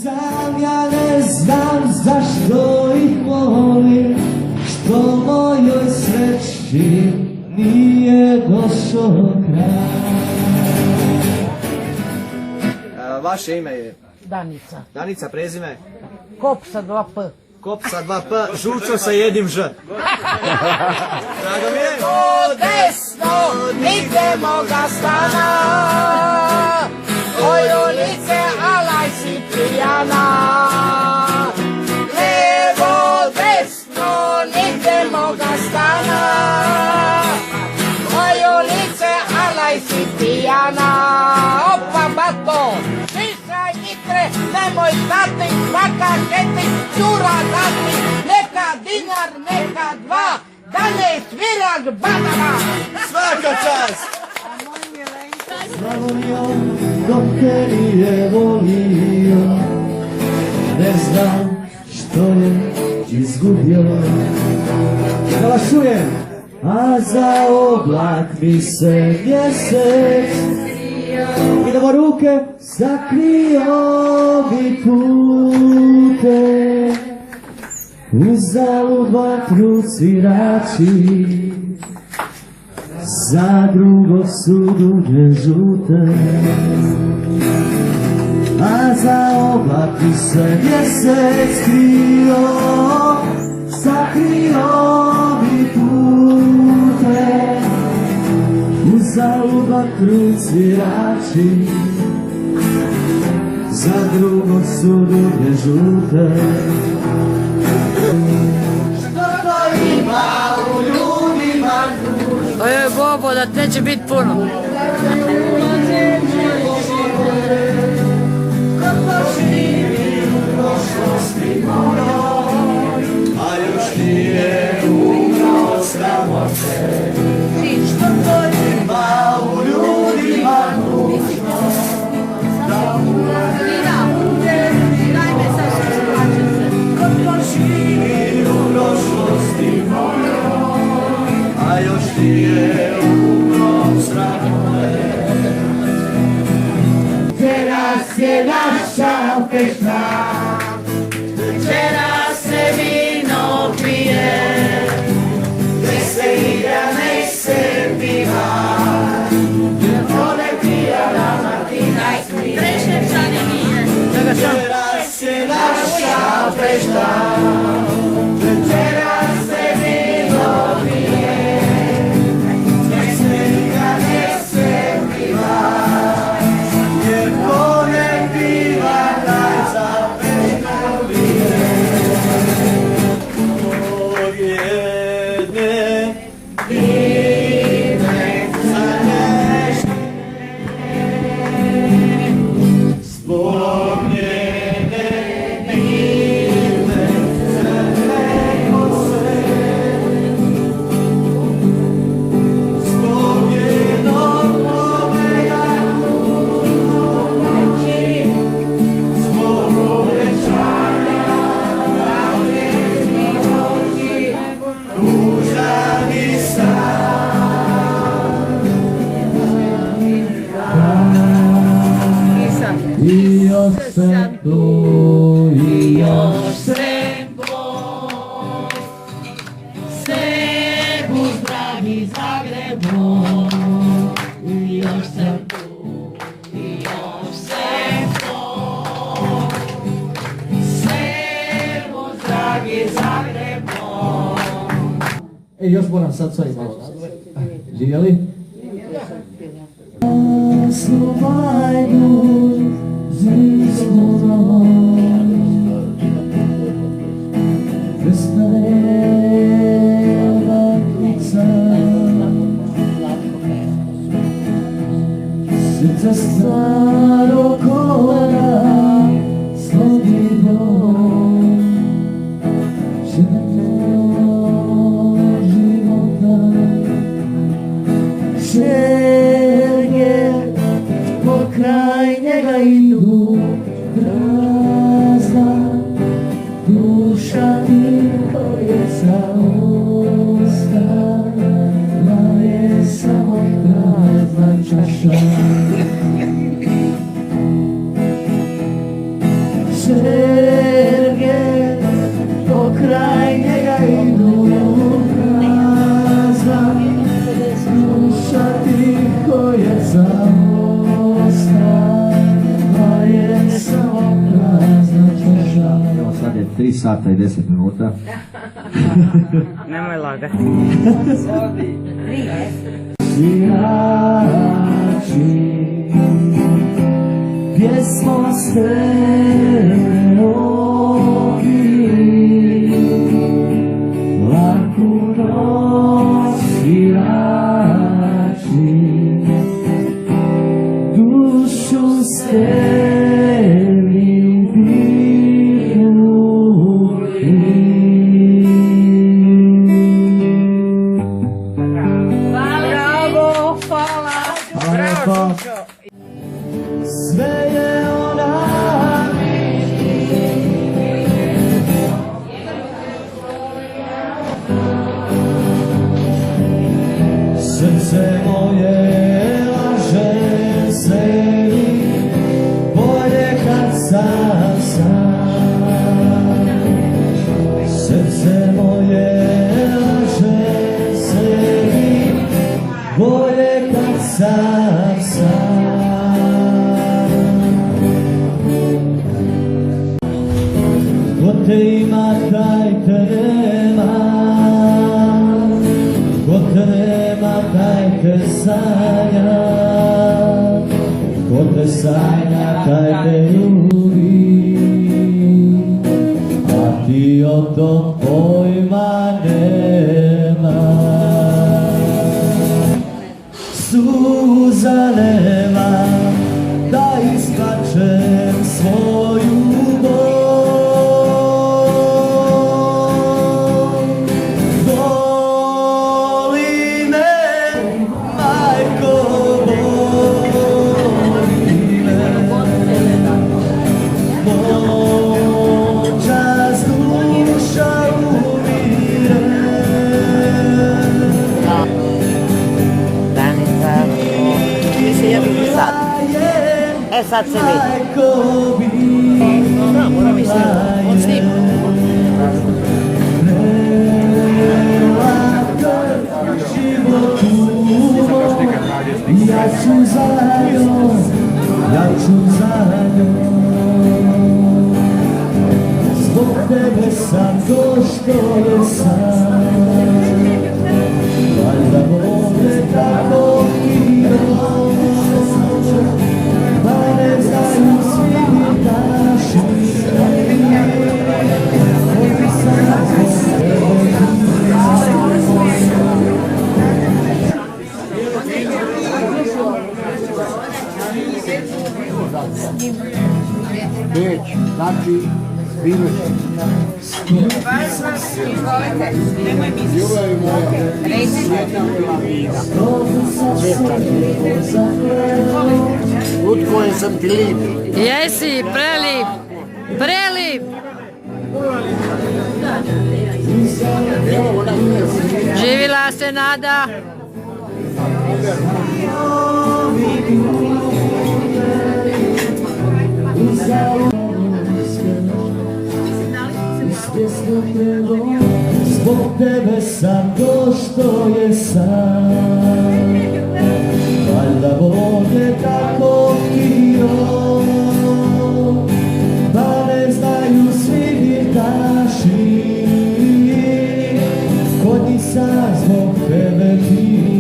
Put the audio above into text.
sam ja ne znam zašto ih volim, što mojoj sreći nije došao kraj. Vaše ime je? Danica. Danica, prezime? Kop sa 2 P. Kop sa 2 P, Žučo sa jednim Ž. Drago mi je. O desno, nigde moga stana, oj ulice, alaj si pijana. Levo, desno, nigde moga stana, oj ulice, alaj si pijana. Opa, bato, šišaj nitre, nemoj stati, svaka četiri, cura dati, neka dinar, neka dva, dalje sviraš banana. Svaka čast! Slavonio, dok te nije volio, ne znam što je izgubio. Da vas čujem! A za oblak mi se mjesec, idemo ruke, sakrio bi pute, uzalud vatru svirači, za drugo su duge žute. A za oblak mi se mjesec krio, sakrio bi pute, uzalud vatru svirači, za drugo su duge žute. Ojoj Bobo, da neće biti puno. A još nije umro sramote, što to ima u ljudima nužno, da ko živi u prošlosti mojoj, a još nije umro sramote. Teraz je naša pešna, večeras se vino pije, nek se igra, nek se piva, ode pijana Martina i smije. Večeras je naša fešta, večeras se vino pije, nek se igra, nek se piva, jer ko ne piva taj za pešta vije. Od jedne divne zanešne, zbog njene divne crne kose, zbog njenog pogleda u noći, zbog obećanja pravnih oči, tužan i sam. I još sam tu, i još sam bol, Sebu dragi Zagrebu, i još sam tu, i još sam bol, Sebu dragi Zagrebu. Još moram sad sve malo. Živjeli? Slovajdu zismo Vesnareva ptica, srce staro kolena slogi dom, života šerge pokraj njega šerge, pokraj njega idu prazna, duša tiho je zaostala, je samo prazna čaša. Evo sad je 3 sata i 10 minuta. Nemoj lagati. Svirači pjesmo sreovi, laku noć svirači, dušu steli Bravo, hvala. Bravo, Žučo. sve je ona. Srce moje laže sebi, bolje kad sam sam. Srce moje laže sebi, bolje kad sam sam. Ko te ima, taj te nema, ko te nema, taj te sanja, ko te sanja, taj te ljubi, a ti o tom pojma nema. Suza nema da isplačem svoju bol. Boli me, majko, boli me. Noćas duša umire. Danica, ti se jedu sad. E sad se vidi. Da, moram i se on snima. Ja ću za njom, ja ću za njom. Zbog tebe sam to što je sam. Valjda vode tako kino, da ne znaju svi naši. Koji sam zbog Beč, znači, Biloš. Ljubav je moja, jedna melanina. Utkojen sam ti lip. Jesi, prelip. Prelip. Evo ona je. Živila se nada. Zbog tebe sam to što je sam. Valjda vode tako kino, da ne znaju svi vitaši. Kod njih sam zbog tebe ti.